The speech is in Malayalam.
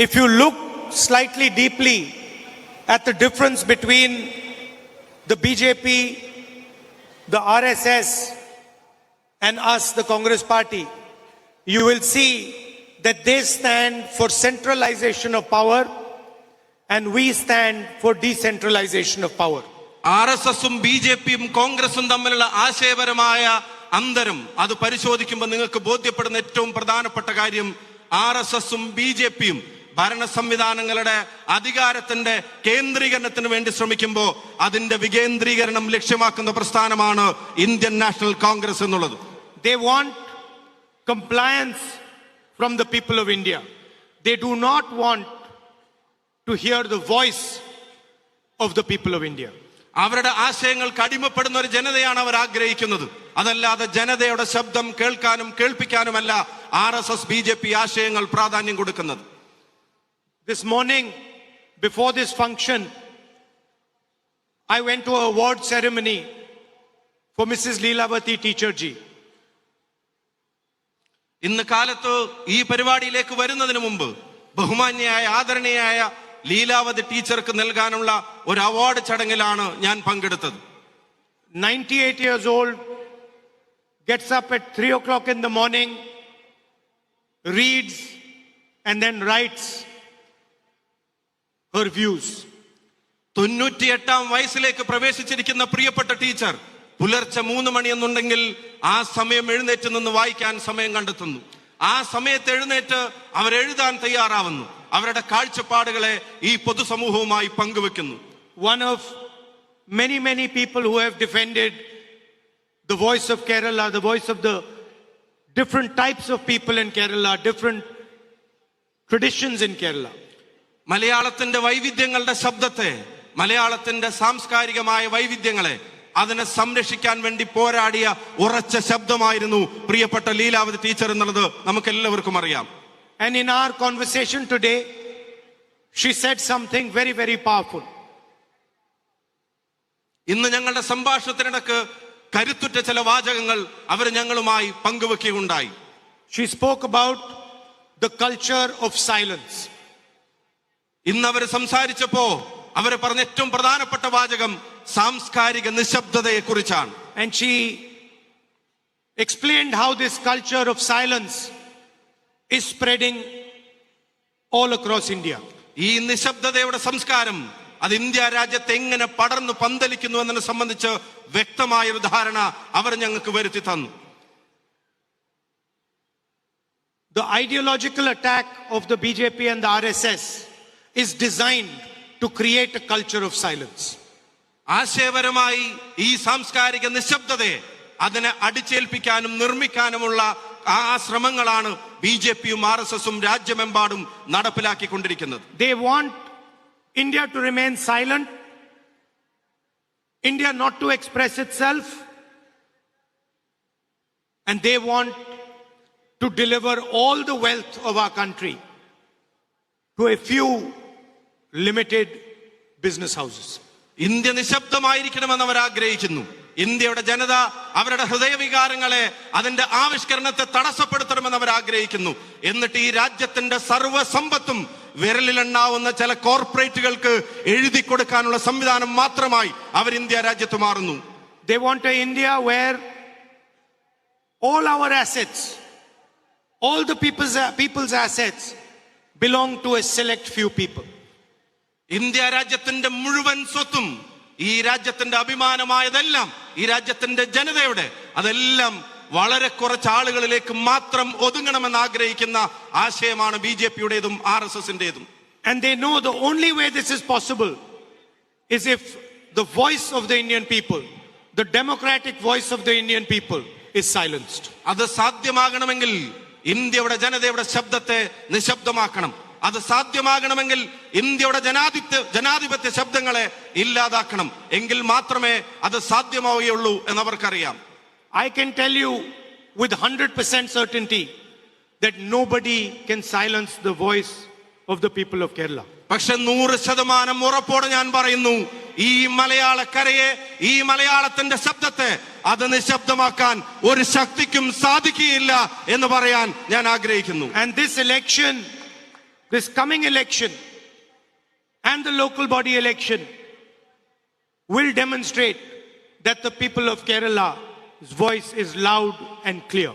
If you look slightly deeply at the difference between the BJP, the RSS, and us, the Congress Party, you will see that they stand for centralization of power and we stand for decentralization of power. RSSും ബിജെപിയും കോൺഗ്രസും തമ്മിലുള്ള ആശയപരമായ അന്തരം അത് പരിശോധിക്കുമ്പോൾ നിങ്ങൾക്ക് ബോധ്യപ്പെടുന്ന ഏറ്റവും പ്രധാനപ്പെട്ട കാര്യം RSSും ബിജെപിയും ഭരണ സംവിധാനങ്ങളുടെ അധികാരത്തിന്റെ കേന്ദ്രീകരണത്തിന് വേണ്ടി ശ്രമിക്കുമ്പോൾ അതിന്റെ വികേന്ദ്രീകരണം ലക്ഷ്യമാക്കുന്ന പ്രസ്ഥാനമാണ് ഇന്ത്യൻ നാഷണൽ കോൺഗ്രസ് എന്നുള്ളത്. They want compliance from the people of India. They do not want to hear the voice of the people of India. അവരുടെ ആശയങ്ങൾക്ക് അടിമപ്പെടുന്ന ഒരു ജനതയാണ് അവർ ആഗ്രഹിക്കുന്നത്. അതല്ലാതെ ജനതയുടെ ശബ്ദം കേൾക്കാനും കേൾപ്പിക്കാനുമല്ല RSS BJP ആശയങ്ങൾ പ്രാധാന്യം കൊടുക്കുന്നത്. This morning, before this function, I went to an award ceremony for Mrs. Leelavati Teacher Ji. ഇന്ന് കാലത്ത് ഈ പരിപാടിയിലേക്ക് വരുന്നതിന് മുമ്പ് ബഹുമാന്യയായ ആദരണീയായ ലീലാവതി ടീച്ചർക്ക് നൽകാനുള്ള ഒരു അവാർഡ് ചടങ്ങിലാണ് ഞാൻ പങ്കെടുത്തത്. 98 years old, gets up at 3 o'clock in the morning, reads and then writes her views. 98-ാം വയസ്സിലേക്ക് പ്രവേശിച്ചിരിക്കുന്ന പ്രിയപ്പെട്ട ടീച്ചർ പുലർച്ചെ 3 മണി എന്നുണ്ടെങ്കിൽ ആ സമയം എഴുന്നേറ്റ് നിന്ന് വായിക്കാൻ സമയം കണ്ടെത്തുന്നു. ആ സമയത്ത് എഴുന്നേറ്റ് അവരെഴുതാൻ തയ്യാറാവുന്നു. അവരുടെ കാഴ്ചപ്പാടുകളെ ഈ പൊതുസമൂഹവുമായി പങ്കുവെക്കുന്നു. One of many people who have defended the voice of Kerala, the voice of the different types of people in Kerala, different traditions in Kerala. മലയാളത്തിന്റെ വൈവിധ്യങ്ങളുടെ ശബ്ദത്തെ, മലയാളത്തിന്റെ സാംസ്കാരികമായ വൈവിധ്യങ്ങളെ അതിനെ സംരക്ഷിക്കാൻ വേണ്ടി പോരാടിയ ഉറച്ച ശബ്ദമായിരുന്നു പ്രിയപ്പെട്ട ലീലാവതി ടീച്ചർ എന്നുള്ളത് നമുക്ക് എല്ലാവർക്കും അറിയാം. And in our conversation today, she said something very powerful. ഇന്ന് ഞങ്ങളുടെ സംഭാഷണത്തിനിടക്ക് കരുത്തുറ്റ ചില വാചകങ്ങൾ അവർ ഞങ്ങളുമായി പങ്കുവെക്കുകയുണ്ടായി. She spoke about the culture of silence. ഇന്ന് അവർ സംസാരിച്ചപ്പോ അവർ പറഞ്ഞ ഏറ്റവും പ്രധാനപ്പെട്ട വാചകം സാംസ്കാരിക നിശബ്ദതയെ കുറിച്ചാണ്. And she explained how this culture of silence is spreading all across India. ഈ നിശബ്ദതയുടെ സംസ്കാരം അത് ഇന്ത്യ രാജ്യത്തെ എങ്ങനെ പടർന്നു പന്തലിക്കുന്നു എന്നതിനെ സംബന്ധിച്ച് വ്യക്തമായ ഒരു ധാരണ അവർ ഞങ്ങൾക്ക് വരുത്തി തന്നു. The ideological attack of the BJP and the RSS is designed to create a culture of silence. ആശയപരമായി ഈ സാംസ്കാരിക നിശബ്ദതയെ അതിനെ അടിച്ചേൽപ്പിക്കാനും നിർമ്മിക്കാനുമുള്ള ആ ശ്രമങ്ങളാണ് BJPയും RSSും രാജ്യമെമ്പാടും നടപ്പിലാക്കിക്കൊണ്ടിരിക്കുന്നത്. They want India to remain silent, India not to express itself, and they want to deliver all the wealth of our country to a few limited business houses. India നിശബ്ദമായിരിക്കണമെന്ന് അവർ ആഗ്രഹിക്കുന്നു. ഇന്ത്യയുടെ ജനത അവരുടെ ഹൃദയവികാരങ്ങളെ അതിന്റെ ആവിഷ്കരണത്തെ തടസ്സപ്പെടുത്തണമെന്ന് അവർ ആഗ്രഹിക്കുന്നു. എന്നിട്ട് ഈ രാജ്യത്തിന്റെ സർവ്വ സമ്പത്തും വിരലിലെണ്ണാവുന്ന ചില കോർപ്പറേറ്റുകൾക്ക് എഴുതി കൊടുക്കാനുള്ള സംവിധാനം മാത്രമായി അവർ ഇന്ത്യ രാജ്യത്ത് മാറുന്നു. They want an India where all our assets, all the people's assets belong to a select few people. India രാജ്യത്തിന്റെ മുഴുവൻ സ്വത്തും ഈ രാജ്യത്തിന്റെ അഭിമാനമായതെല്ലാം ഈ രാജ്യത്തിന്റെ ജനതയുടെ അതെല്ലാം വളരെ കുറച്ച് ആളുകളിലേക്ക് മാത്രം ഒതുങ്ങണമെന്ന് ആഗ്രഹിക്കുന്ന ആശയമാണ് BJPയുടേതും RSSന്റേതും. And they know the only way this is possible is if the voice of the Indian people, the democratic voice of the Indian people, is silenced. അത് സാധ്യമാകണമെങ്കിൽ ഇന്ത്യയുടെ ജനതയുടെ ശബ്ദത്തെ നിശബ്ദമാക്കണം. അത് സാധ്യമാകണമെങ്കിൽ ഇന്ത്യയുടെ ജനാധിപത്യ ശബ്ദങ്ങളെ ഇല്ലാതാക്കണം. എങ്കിൽ മാത്രമേ അത് സാധ്യമാവുകയുള്ളൂ എന്നവർക്കറിയാം. I can tell you with 100% certainty that nobody can silence the voice of the people of Kerala. പക്ഷെ 100% ഉറപ്പോടെ ഞാൻ പറയുന്നു, ഈ മലയാളക്കരയെ, ഈ മലയാളത്തിന്റെ ശബ്ദത്തെ അത് നിശബ്ദമാക്കാൻ ഒരു ശക്തിക്കും സാധിക്കുകയില്ല എന്ന് പറയാൻ ഞാൻ ആഗ്രഹിക്കുന്നു. And this election this coming election and the local body election will demonstrate that the people of Kerala's voice is loud and clear.